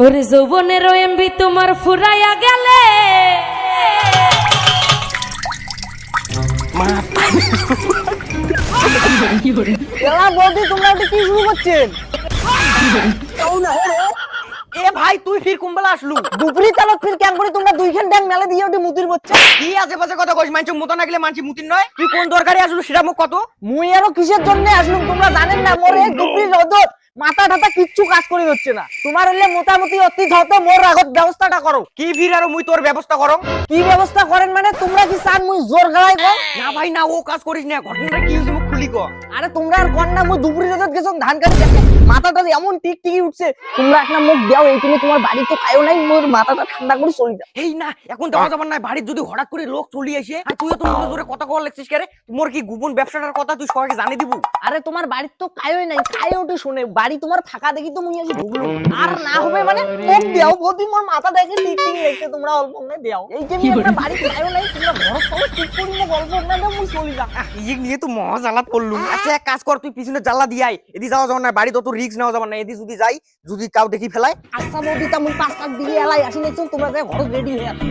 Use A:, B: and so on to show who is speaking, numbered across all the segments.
A: ওরে যৌবনের এমবি তোমার ফুরাইয়া গেলে
B: এলা বৌদি তোমরা এটা কি শুরু করছেন?
C: এ ভাই তুই ফির কুম্বলা আসলু
B: দুপুরি তালত ফির কেন করে তোমরা দুইখান ড্যাং মেলে দিয়ে ওটি মুতির করছে?
C: কি আছে বাজে কথা কইস মানছি মতো না গেলে মানছি মুতিন নয় তুই কোন দরকারে আসলু সেটা মুখ কত
B: মুই আরো কিসের জন্য আসলুম তোমরা জানেন না? মোরে দুপুরি রোদত মাথা ঠাতা কিচ্ছু কাজ করে হচ্ছে না। তোমার হলে মোটামুটি অতি হতো মোর আগত ব্যবস্থাটা করো।
C: কি ফির আর মুই তোর ব্যবস্থা করম
B: কি ব্যবস্থা করেন মানে তোমরা কি চান মুই জোর গলায় কও?
C: না ভাই না ও কাজ করিস না ঘটনাটা কি হইছে মুখ খুলি ক
B: আরে তোমরা আর কোন না মুই দুপুরি রোদত গেছম ধান কাটি দেখে মাথাটা এমন টিকটিকি উঠছে। তোমরা একটা মুখ দাও এই তুমি তোমার বাড়ি তো খাইও নাই মোর মাথাটা ঠান্ডা করে চলে যাও।
C: এই না এখন দেওয়া যাবার নাই বাড়ির যদি হঠাৎ করে লোক চলে আসে আর তুইও তো মনে জোরে কথা কওয়ার লাগছিস কে রে মোর কি গোপন ব্যবসাটার কথা তুই সবাইকে জানিয়ে দিবু
B: আরে তোমার বাড়ির তো খাইও নাই খাইও ওটি শুনে বাড়ি তোমার ফাঁকা দেখি তো মুই এসে ঢুকলো আর না হবে মানে মুখ দাও বদি মোর মাথা দেখে টিকটিকি লাগছে তোমরা অল্প না দাও এই যে আমি একটা বাড়ি খাইও নাই তোমরা ঘর তো ঠিক করি না গল্প না দাও মুই চলে যা।
C: ইয়ে নিয়ে তো মহা জ্বালাত করলুম আচ্ছা এক কাজ কর তুই পিছনে জ্বালা দিয়াই এদি যাওয়া যাবার না বাড়ি তত রিস্ক নেওয়া যাবার না এদি যদি যাই যদি কাউ দেখি ফেলায়
B: আচ্ছা বদি তা মুই 5 দিকে এলাই আসি নাই তোমরা যে ঘর রেডি হয়ে আছো।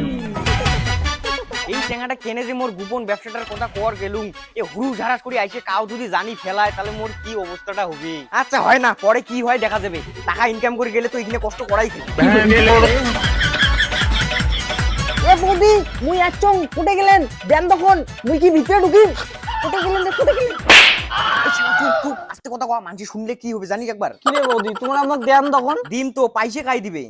C: এই টেঙ্গাটা কেনে যে মোর গোপন ব্যবসাটার কথা কর গেলুম এ হুরু ঝাড়াস করে আইসে কাউ যদি জানি ফেলায় তাহলে মোর কি অবস্থাটা হবে আচ্ছা হয় না পরে কি হয় দেখা যাবে টাকা ইনকাম করে গেলে তো এখানে কষ্ট করাই কি
B: এ বদি মুই আচং ফুটে গেলেন দেন তখন মুই কি ভিতরে ঢুকি ফুটে গেলেন রে ফুটে গেলেন।
C: তুই আস্তে কথা কওয়া মানছি শুনলে কি হবে জানিস একবার
B: কি রে বৌদি তোমরা আমাকে দেন তখন?
C: দিন তো পাইসে খাই দিবে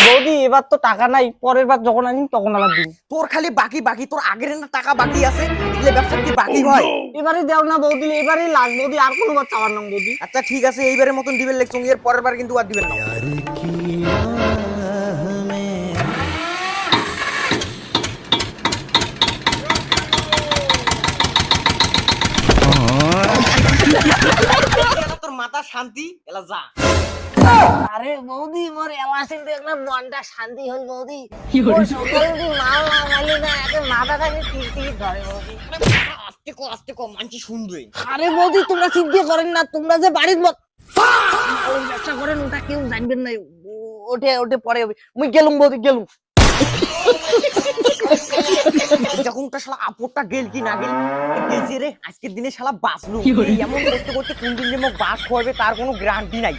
B: বৌদি এবার তো টাকা নাই পরের বার যখন আনিম তখন আবার দিন।
C: তোর খালি বাকি বাকি তোর আগের না টাকা বাকি আছে এগুলো ব্যবসা কি বাকি হয়
B: এবারে দেও না বৌদি এবারেই লাগ বৌদি আর কোনো বার চাওয়ার নাম বৌদি।
C: আচ্ছা ঠিক আছে এইবারের মতন দিবেন লেখছুন এর পরের বার কিন্তু আর দিবেন না তোর মাথা শান্তি এলা যা
B: আরে বৌদি মোর এলাসিন দেখলে মনটা শান্তি হল বৌদি। মোর সকালে যদি মাল না মাইলে না একে মাথাটাকে টিকটিকি ধরে বৌদি।
C: আস্তে কো মানছি শুনবে
B: আরে বৌদি তোমরা চিন্তা করেন না তোমরা যে বাড়ির মালের ব্যবসা করেন ওটা কেউ জানবেন না ওঠে ওঠে পরে হবে। মুই গেলুম বৌদি গেলুম।
C: যখনটা শালা আপরটা গেল কি না গেল গেছে রে আজকের দিনে শালা বাঁচলু এমন করতে করতে কোন দিন যে মোক বাস করবে তার কোনো গ্যারান্টি নাই